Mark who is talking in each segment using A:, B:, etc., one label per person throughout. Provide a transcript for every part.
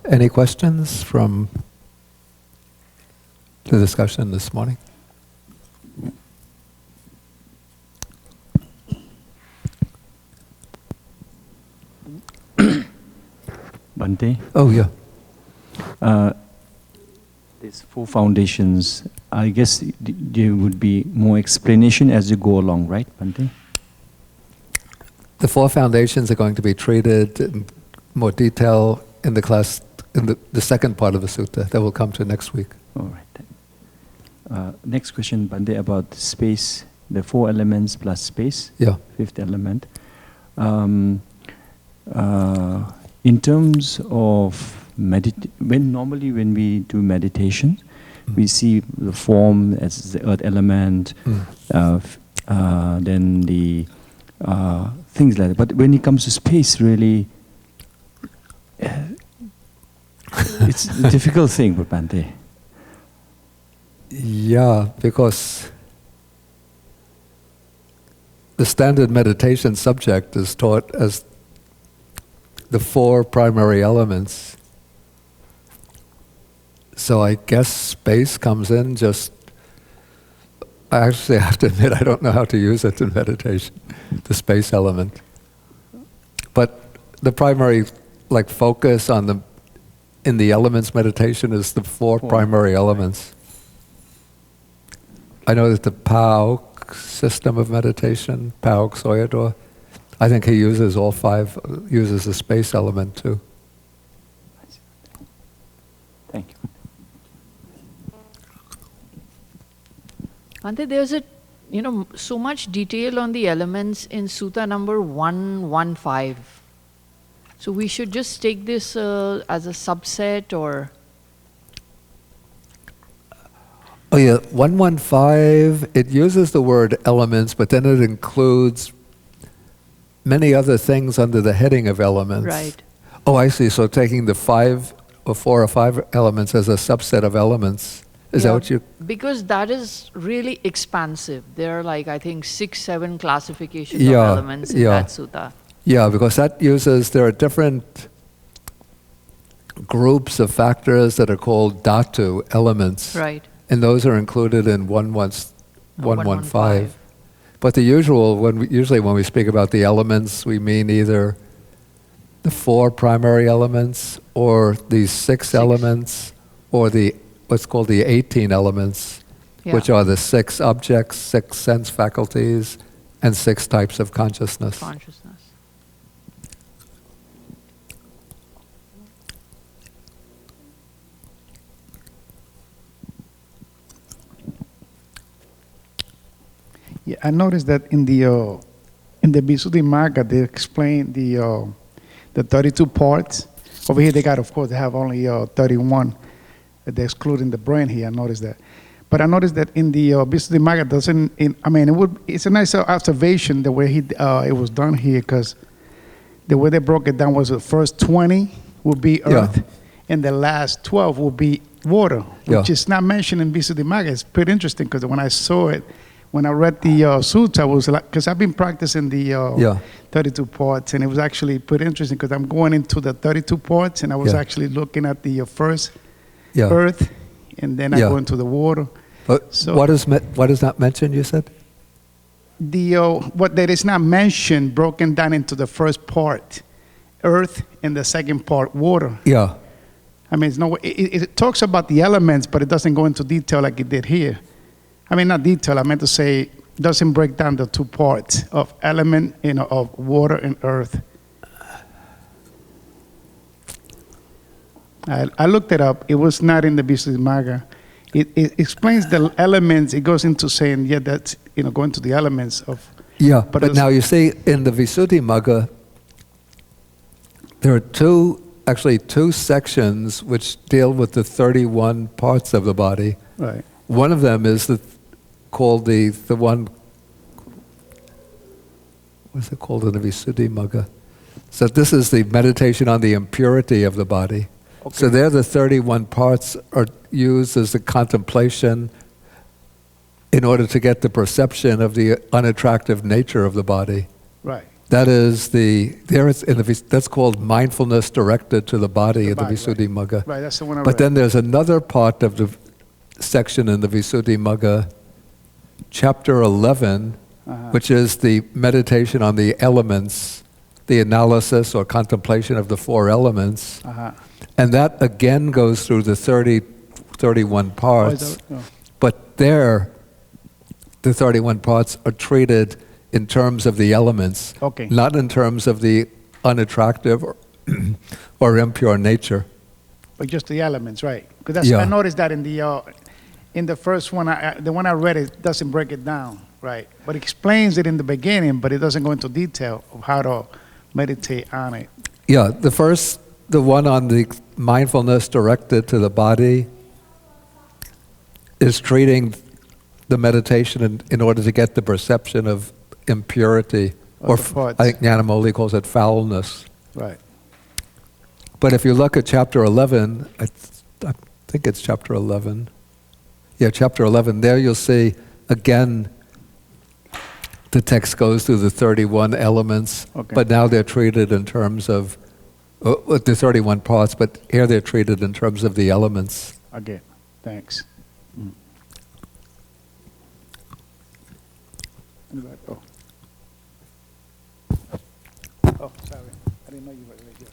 A: Any questions from the discussion this morning?
B: Bhante?
A: Oh, yeah.
B: These four foundations, I guess there would be more explanation as you go along, right, Bhante?
A: The four foundations are going to be treated in more detail in the class, in the second part of the sutta that will come to next week.
B: All right. Next question, Bhante, about space, the four elements plus space,
A: Yeah.
B: fifth element. In terms of normally when we do meditation, we see the form as the earth element, then the things like that. But when it comes to space, really, it's a difficult thing, Bhante.
A: Yeah, because the standard meditation subject is taught as the four primary elements. So I guess space comes in just... I actually have to admit I don't know how to use it in meditation, the space element. But the primary focus on in the elements meditation is the four primary elements. I know that the PAOK system of meditation, PAOK Soyador, I think he uses all five, uses the space element too.
B: Thank you.
C: Bhante, there's so much detail on the elements in Sutta number 115. So we should just take this as a subset or...
A: Oh yeah, 115, it uses the word elements, but then it includes many other things under the heading of elements.
C: Right.
A: Oh, I see. So taking the four or five elements as a subset of elements. Is that what you...
C: Because that is really expansive. There are I think 6, 7 classifications of elements in that sutta.
A: Yeah, because there are different groups of factors that are called dhatu, elements.
C: Right.
A: And those are included in 115. But the usually when we speak about the elements, we mean either the four primary elements or these six elements or what's called the 18 elements, which are the 6 objects, 6 sense faculties, and 6 types of consciousness.
D: Yeah, I noticed that in the Visuddhimagga they explain the 32 parts. Over here they have only 31. They're excluding the brain here. I noticed that. But I noticed that in the Visuddhimagga it's a nice observation the way it was done here, because the way they broke it down was the first 20 would be earth, and the last 12 would be water, which is not mentioned in Visuddhimagga. It's pretty interesting, because when I saw it, when I read the sutta, I was because I've been practicing the 32 parts, and it was actually pretty interesting, because I'm going into the 32 parts, and I was actually looking at the first earth, and then I go into the water.
A: But
D: so
A: what is not mentioned, you said?
D: What that is not mentioned, broken down into the first part, earth, and the second part, water.
A: Yeah.
D: It talks about the elements, but it doesn't go into detail like it did here. Not detail, I meant to say, doesn't break down the two parts of element, of water and earth. I looked it up. It was not in the Visuddhimagga. It explains the elements. It goes into saying, that's, going to the elements of...
A: Yeah, but now you see, in the Visuddhimagga, there are two sections which deal with the 31 parts of the body.
D: Right.
A: One of them is called the one... What's it called in the Visuddhimagga? So this is the meditation on the impurity of the body. Okay. So there the 31 parts are used as the contemplation in order to get the perception of the unattractive nature of the body.
D: Right.
A: That is that's called mindfulness directed to the body in the Visuddhimagga.
D: Right, that's the one I
A: But
D: read.
A: then there's another part of the section in the Visuddhimagga, chapter 11, which is the meditation on the elements, the analysis or contemplation of the four elements. And that again goes through the 31 parts. But there, the 31 parts are treated in terms of the elements, not in terms of the unattractive or impure nature.
D: But just the elements, right? Because I noticed that in the first one, the one I read, it doesn't break it down, right? But it explains it in the beginning, but it doesn't go into detail of how to meditate on it.
A: Yeah, the one on the mindfulness directed to the body is treating the meditation in order to get the perception of impurity, or I think Jnanamoli calls it foulness.
D: Right.
A: But if you look at chapter 11, I think it's chapter 11. Yeah, chapter 11, there you'll see, again, the text goes through the 31 elements, but now they're treated in terms of the 31 parts, but here they're treated in terms of the elements.
D: Okay, thanks. Oh, sorry. I didn't know you were right here.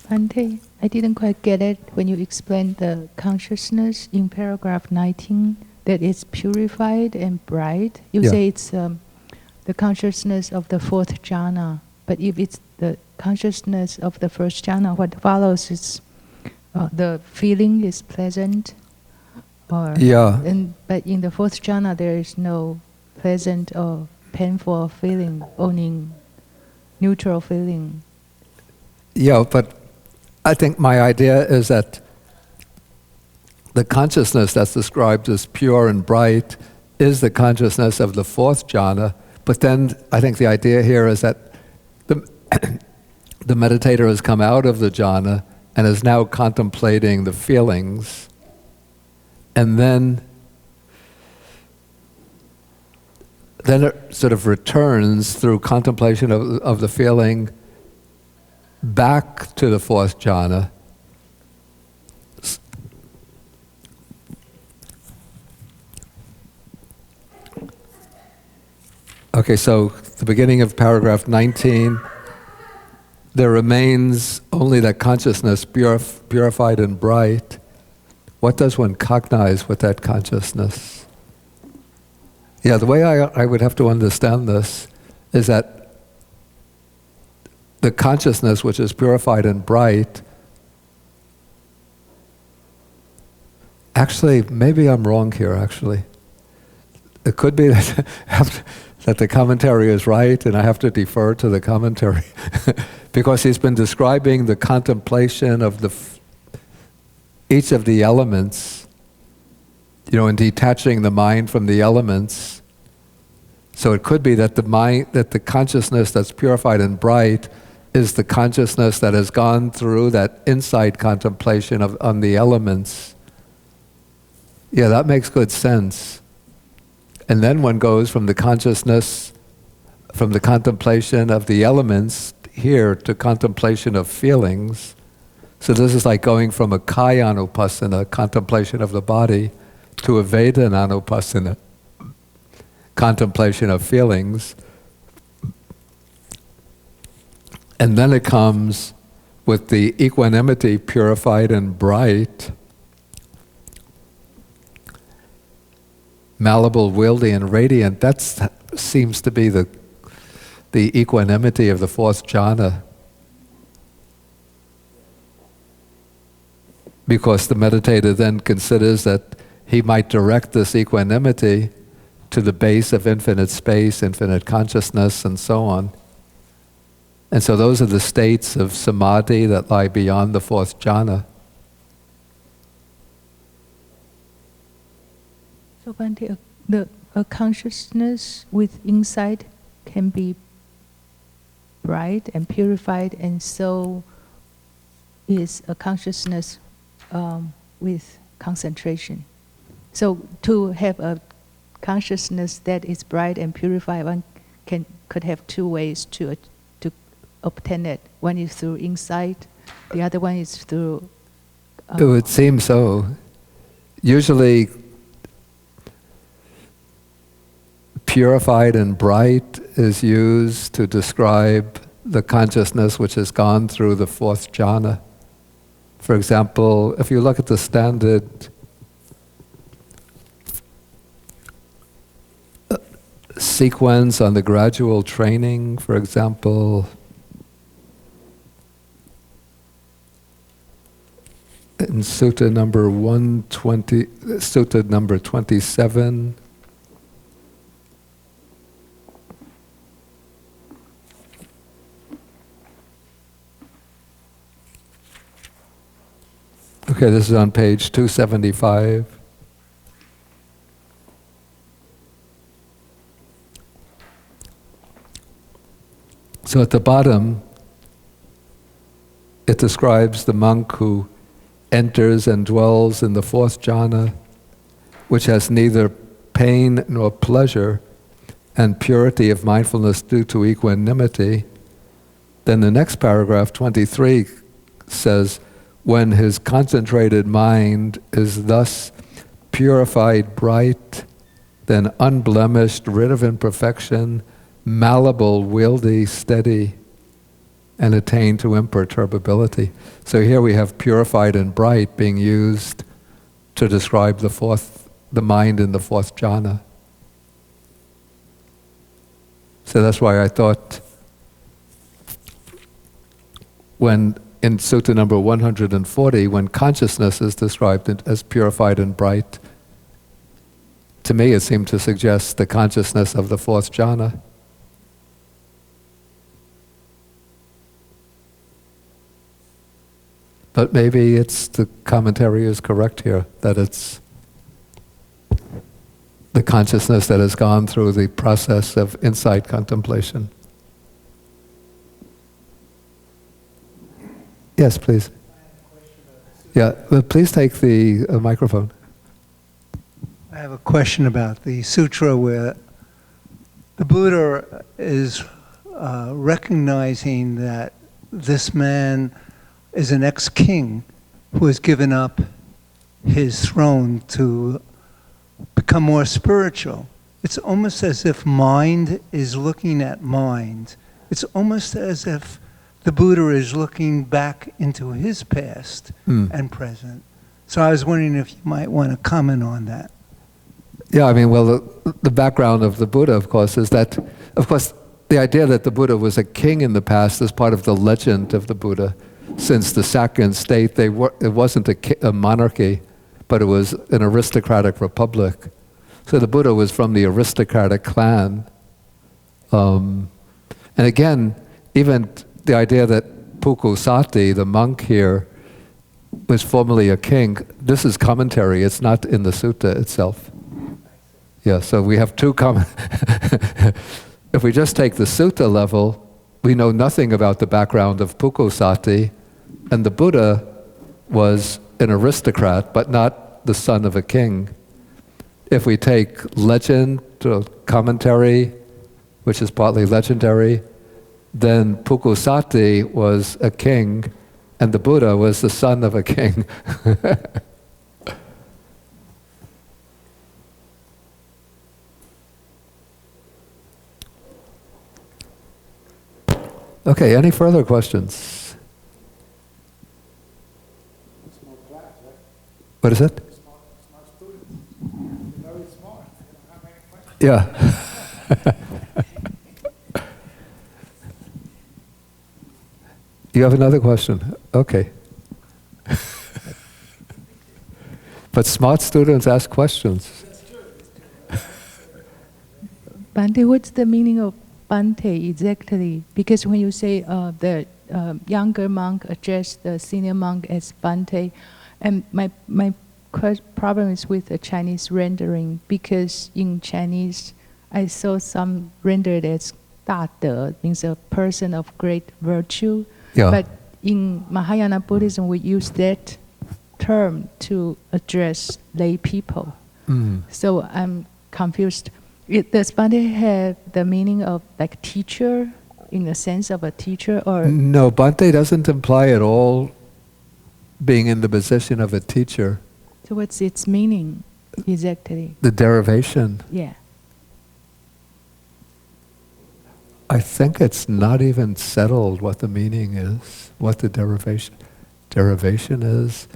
E: Bhante, I didn't quite get it when you explained the consciousness in paragraph 19, that it's purified and bright. You say it's the consciousness of the fourth jhana, but if it's the consciousness of the first jhana, what follows is the feeling is pleasant. But in the fourth jhana, there is no pleasant or painful feeling, only neutral feeling.
A: Yeah, but I think my idea is that the consciousness that's described as pure and bright is the consciousness of the fourth jhana, but then I think the idea here is that the meditator has come out of the jhana and is now contemplating the feelings, and then it sort of returns through contemplation of the feeling back to the fourth jhana. Okay, so the beginning of paragraph 19, there remains only that consciousness purified and bright. What does one cognize with that consciousness? Yeah, the way I would have to understand this is that the consciousness which is purified and bright, actually, maybe I'm wrong here, actually. It could be that the commentary is right and I have to defer to the commentary because he's been describing the contemplation of each of the elements, and detaching the mind from the elements. So it could be that the consciousness that's purified and bright is the consciousness that has gone through that insight contemplation on the elements. Yeah, that makes good sense. And then one goes from the consciousness, from the contemplation of the elements here to contemplation of feelings. So this is like going from a Kayanupassana, contemplation of the body, to a Vedananupassana, contemplation of feelings. And then it comes with the equanimity purified and bright, malleable, wieldy, and radiant. That seems to be the equanimity of the fourth jhana. Because the meditator then considers that he might direct this equanimity to the base of infinite space, infinite consciousness, and so on. And so those are the states of samadhi that lie beyond the fourth jhana.
E: So Bhante, a consciousness with insight can be bright and purified, and so is a consciousness with concentration. So to have a consciousness that is bright and purified, one could have two ways to obtain it. One is through insight, the other one is through...
A: It would seem so. Usually, purified and bright is used to describe the consciousness which has gone through the fourth jhana. For example, if you look at the standard sequence on the gradual training, for example, in Sutta number 120, Sutta number 27, okay, this is on page 275. So at the bottom, it describes the monk who enters and dwells in the fourth jhana, which has neither pain nor pleasure, and purity of mindfulness due to equanimity. Then the next paragraph, 23, says, when his concentrated mind is thus purified, bright, then unblemished, rid of imperfection, malleable, wieldy, steady, and attain to imperturbability. So here we have purified and bright being used to describe the mind in the fourth jhana. So that's why I thought when in Sutta number 140, when consciousness is described as purified and bright, to me it seemed to suggest the consciousness of the fourth jhana. But maybe the commentary is correct here, that it's the consciousness that has gone through the process of insight contemplation. Yes, please. Yeah, but please take the microphone.
F: I have a question about the sutra where the Buddha is recognizing that this man is an ex-king who has given up his throne to become more spiritual. It's almost as if mind is looking at mind. It's almost as if the Buddha is looking back into his past and present. So I was wondering if you might want to comment on that.
A: Yeah, I mean, well, the background of the Buddha, of course, is that, of course, the idea that the Buddha was a king in the past is part of the legend of the Buddha. Since the Sakyan state, it wasn't a monarchy, but it was an aristocratic republic. So the Buddha was from the aristocratic clan. And again, even the idea that Pukkusāti, the monk here, was formerly a king, this is commentary, it's not in the sutta itself. Yeah, so we have two if we just take the sutta level, we know nothing about the background of Pukkusāti, and the Buddha was an aristocrat, but not the son of a king. If we take legend, commentary, which is partly legendary, then Pukkusāti was a king, and the Buddha was the son of a king. Okay, any further questions? What is it?
D: Smart students. Very smart. They don't have any questions.
A: Yeah. You have another question? Okay. But smart students ask questions.
E: Bhante, what's the meaning of Bhante exactly? Because when you say the younger monk addressed the senior monk as Bhante, and my problem is with the Chinese rendering, because in Chinese I saw some rendered as 大德, means a person of great virtue.
A: Yeah.
E: But in Mahayana Buddhism, we use that term to address lay people. So I'm confused. Does Bhante have the meaning of like teacher, in the sense of a teacher, or?
A: No, Bhante doesn't imply at all being in the position of a teacher.
E: So what's its meaning exactly?
A: The derivation.
E: Yeah.
A: I think it's not even settled what the meaning is, what the derivation is.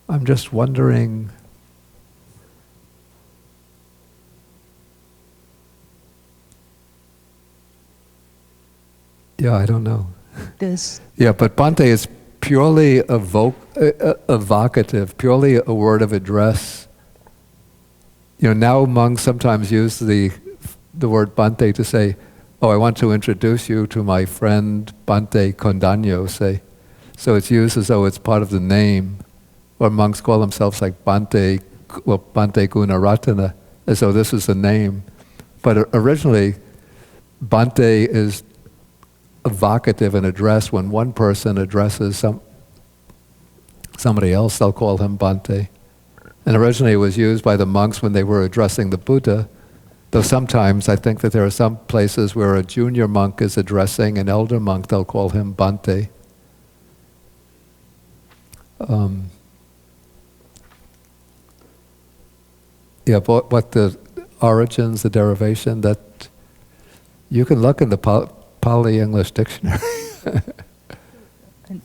A: I'm just wondering. Yeah, I don't know. Yeah, but Bhante is purely evocative, purely a word of address. You know, now monks sometimes use the word Bhante to say, oh, I want to introduce you to my friend Bhante Kondanyo, say. So it's used as though it's part of the name. Or monks call themselves like Bhante Gunaratana, as though this is the name. But originally, Bhante is evocative and address. When one person addresses somebody else, they'll call him Bhante. And originally it was used by the monks when they were addressing the Buddha, though sometimes I think that there are some places where a junior monk is addressing an elder monk, they'll call him Bhante. Yeah, but what the origins, the derivation, that you can look in the Pali English dictionary.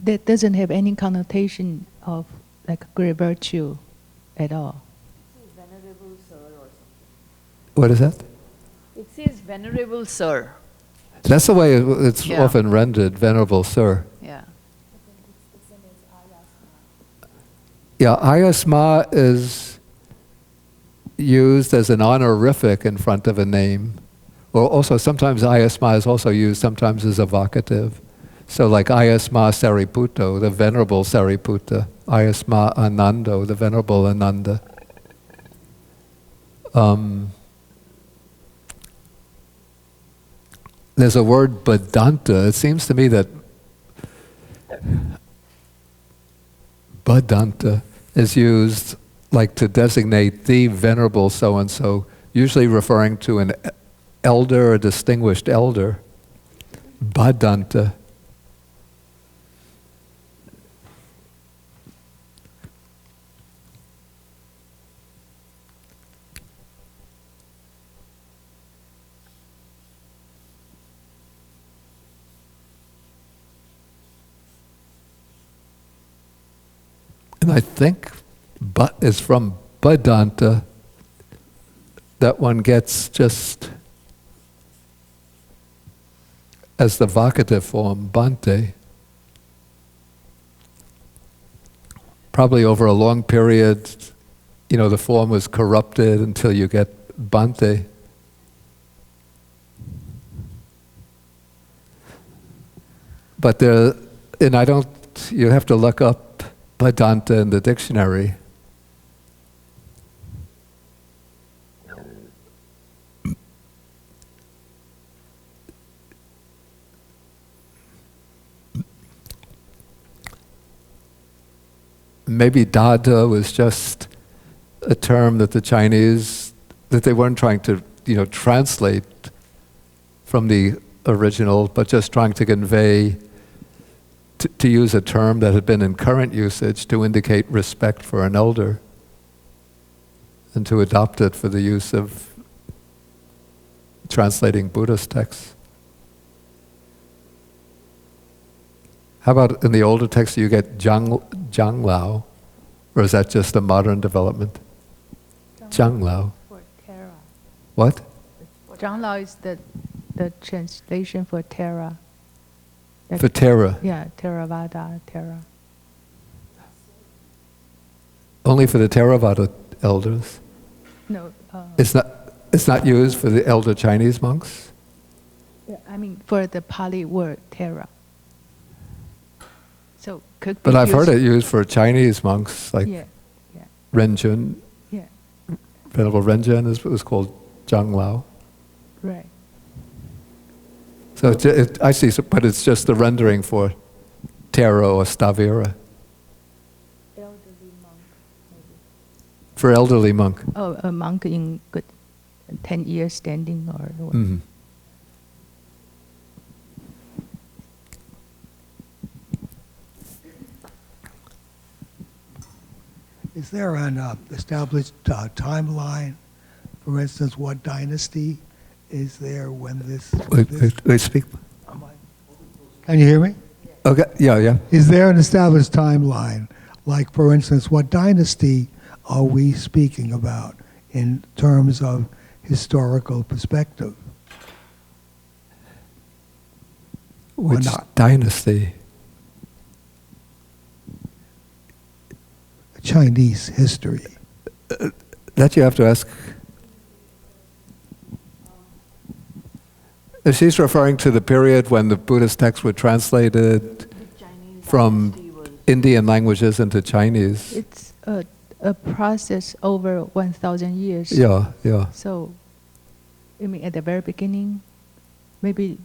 E: That doesn't have any connotation of like great virtue at all.
C: Venerable sir or something.
A: What is that?
C: It says venerable sir.
A: That's the way it's
C: Yeah.
A: often rendered, venerable sir.
C: Yeah.
A: Yeah, ayasma is used as an honorific in front of a name. Or also sometimes ayasma is also used sometimes as evocative. So like ayasma Sariputta, the venerable Sariputta. Ayasma Anando, the venerable Ananda. There's a word Bhadanta. It seems to me that Bhadanta is used like to designate the venerable so-and-so, usually referring to an elder, a distinguished elder. Bhadanta. And I think is from Bhadanta that one gets just as the vocative form, Bhante. Probably over a long period, you know, the form was corrupted until you get Bhante. But there, and I don't, you have to look up Bhadanta in the dictionary. Maybe Dada was just a term that the Chinese, that they weren't trying to, you know, translate from the original, but just trying to convey, to use a term that had been in current usage to indicate respect for an elder, and to adopt it for the use of translating Buddhist texts. How about in the older texts you get Zhanglao, or is that just a modern development? Zhanglao.
E: For Terra.
A: What?
E: Zhanglao is the translation for Terra.
A: For Terra.
E: Yeah, Theravada, Terra.
A: Only for the Theravada elders.
E: No.
A: It's not used for the elder Chinese monks?
E: Yeah, I mean, for the Pali word Terra. So could be
A: But I've heard
E: used-
A: it used for Chinese monks, like
E: Yeah, yeah,
A: Renjun.
E: yeah,
A: Venerable Renjun was called Zhanglao.
E: right.
A: So I see, but it's just the rendering for Terra or Stavira.
E: Elderly monk, maybe.
A: For elderly monk.
E: Oh, a monk in good 10 years standing or what.
A: Mhm.
G: Is there an established timeline? For instance, what dynasty is there when this?
A: Wait, speak.
G: Can you hear me?
A: Okay, yeah.
G: Is there an established timeline? Like, for instance, what dynasty are we speaking about in terms of historical perspective?
A: Which
G: not?
A: dynasty?
G: Chinese history.
A: That you have to ask. If she's referring to the period when the Buddhist texts were translated from Indian languages into Chinese.
E: It's a process over 1,000 years.
A: Yeah.
E: So, I mean, at the very beginning, maybe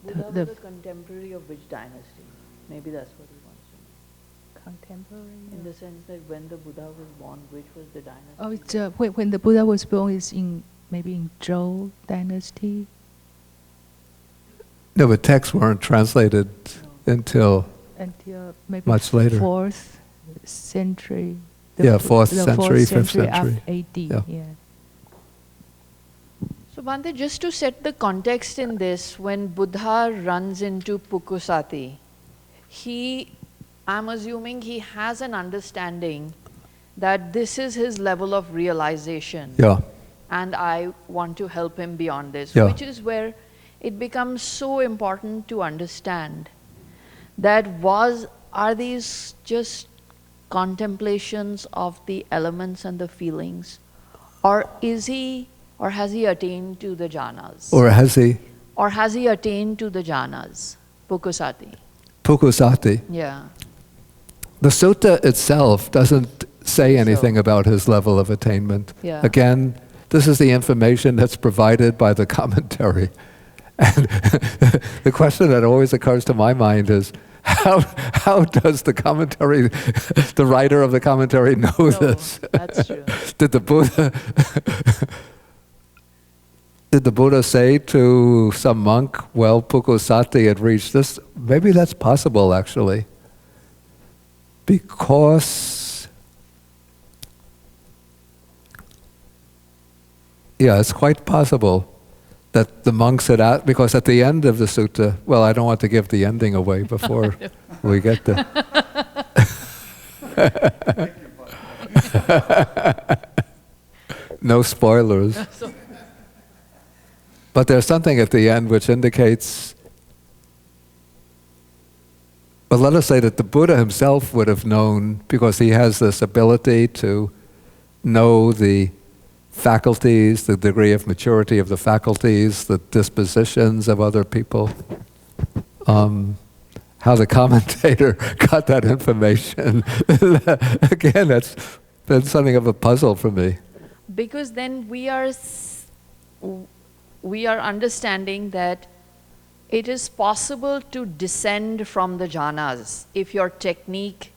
C: Buddha was a contemporary of which dynasty? Maybe that's what he wants to know.
E: contemporary.
C: In the sense that when the Buddha was born, which was the dynasty?
E: Oh, it's when the Buddha was born is maybe in Zhou dynasty.
A: No, but texts weren't translated until
E: Maybe
A: much later.
E: 4th century.
A: Yeah, 4th
E: the
A: century, 5th
E: century
A: century.
E: AD.
A: Yeah.
E: Yeah.
C: So Bhante, just to set the context in this, when Buddha runs into Pukkusāti, I'm assuming he has an understanding that this is his level of realization.
A: Yeah.
C: And I want to help him beyond this,
A: Yeah.
C: which is where it becomes so important to understand that are these just contemplations of the elements and the feelings, or has he attained to the jhanas?
A: Or has he?
C: Or has he attained to the jhanas? Pukkusāti.
A: Pukkusāti.
C: Yeah.
A: The sutta itself doesn't say anything about his level of attainment.
C: Yeah.
A: Again, this is the information that's provided by the commentary. And the question that always occurs to my mind is, how does the commentary, the writer of the commentary know this?
C: That's true.
A: Did the Buddha say to some monk, well, Pukkusāti had reached this? Maybe that's possible, actually. Because, yeah, it's quite possible that the monks had asked, because at the end of the sutta, well, I don't want to give the ending away before we get there. No spoilers. But there's something at the end which indicates, well, let us say that the Buddha himself would have known, because he has this ability to know the faculties, the degree of maturity of the faculties, the dispositions of other people. How the commentator got that information. Again, that's been something of a puzzle for me.
C: Because then we are understanding that it is possible to descend from the jhanas if your technique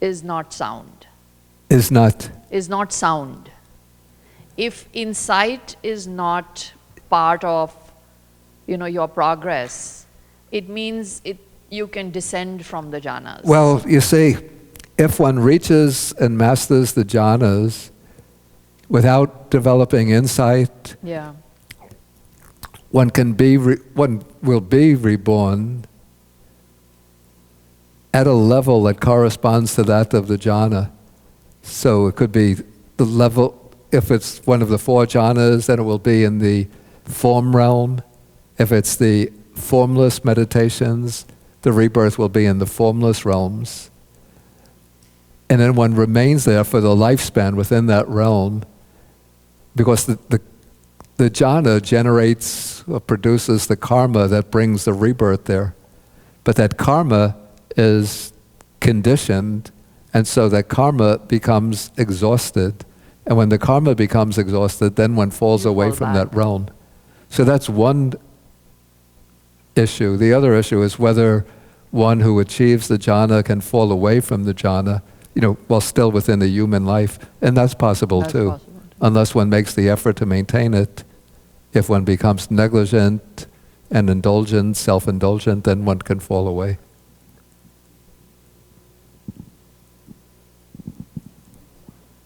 C: is not sound.
A: Is not
C: sound. If insight is not part of, your progress, it means you can descend from the jhanas.
A: Well, you see, if one reaches and masters the jhanas without developing insight,
C: yeah.
A: one will be reborn at a level that corresponds to that of the jhana. So it could be the level, if it's one of the 4 jhanas, then it will be in the form realm. If it's the formless meditations, the rebirth will be in the formless realms. And then one remains there for the lifespan within that realm, because the jhana generates or produces the karma that brings the rebirth there. But that karma is conditioned, and so that karma becomes exhausted. And when the karma becomes exhausted, then one falls away from that realm. So that's one issue. The other issue is whether one who achieves the jhana can fall away from the jhana, while still within the human life. And that's possible too.
C: Possible
A: unless one makes the effort to maintain it. If one becomes negligent and indulgent, self-indulgent, then one can fall away.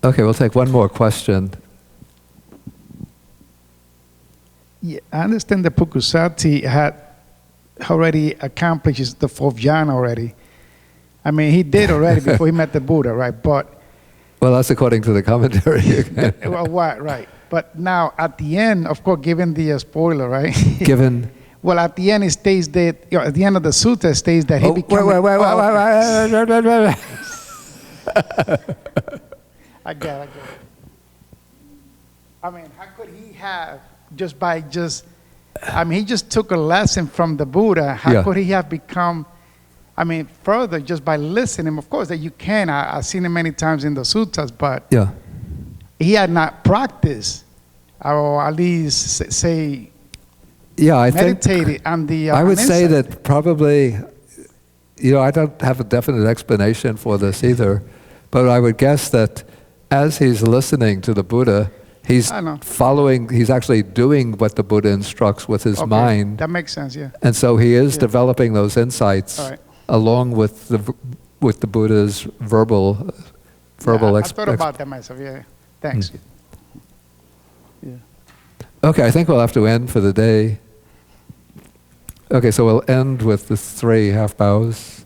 A: Okay, we'll take one more question.
D: Yeah, I understand that Pukkusāti had already accomplished the fourth jhana already. I mean, he did already before he met the Buddha, right? But
A: Well, that's according to the commentary.
D: well, right. But now at the end, of course, given the spoiler, right?
A: Given...
D: Well, at the end it states that, at the end of the sutta it states that he
A: Oh,
D: became.
A: wait.
D: I get it. I mean, how could he have he just took a lesson from the Buddha. How
A: Yeah.
D: could he have become, further just by listening? Of course, that you can. I've seen it many times in the suttas, but
A: Yeah.
D: he had not practiced, or at least say,
A: Yeah, I think...
D: meditated on the.
A: I would say
D: insight.
A: that probably, I don't have a definite explanation for this either, but I would guess that as he's listening to the Buddha, he's
D: I know.
A: he's actually doing what the Buddha instructs with his
D: Okay,
A: mind.
D: That makes sense, yeah.
A: And so he is
D: Yeah.
A: developing those insights
D: All right.
A: along with the Buddha's verbal
D: Yeah, I
A: ex-
D: thought about that myself, yeah. Thanks. Yeah.
A: Okay, I think we'll have to end for the day. Okay, so we'll end with the 3 half bows.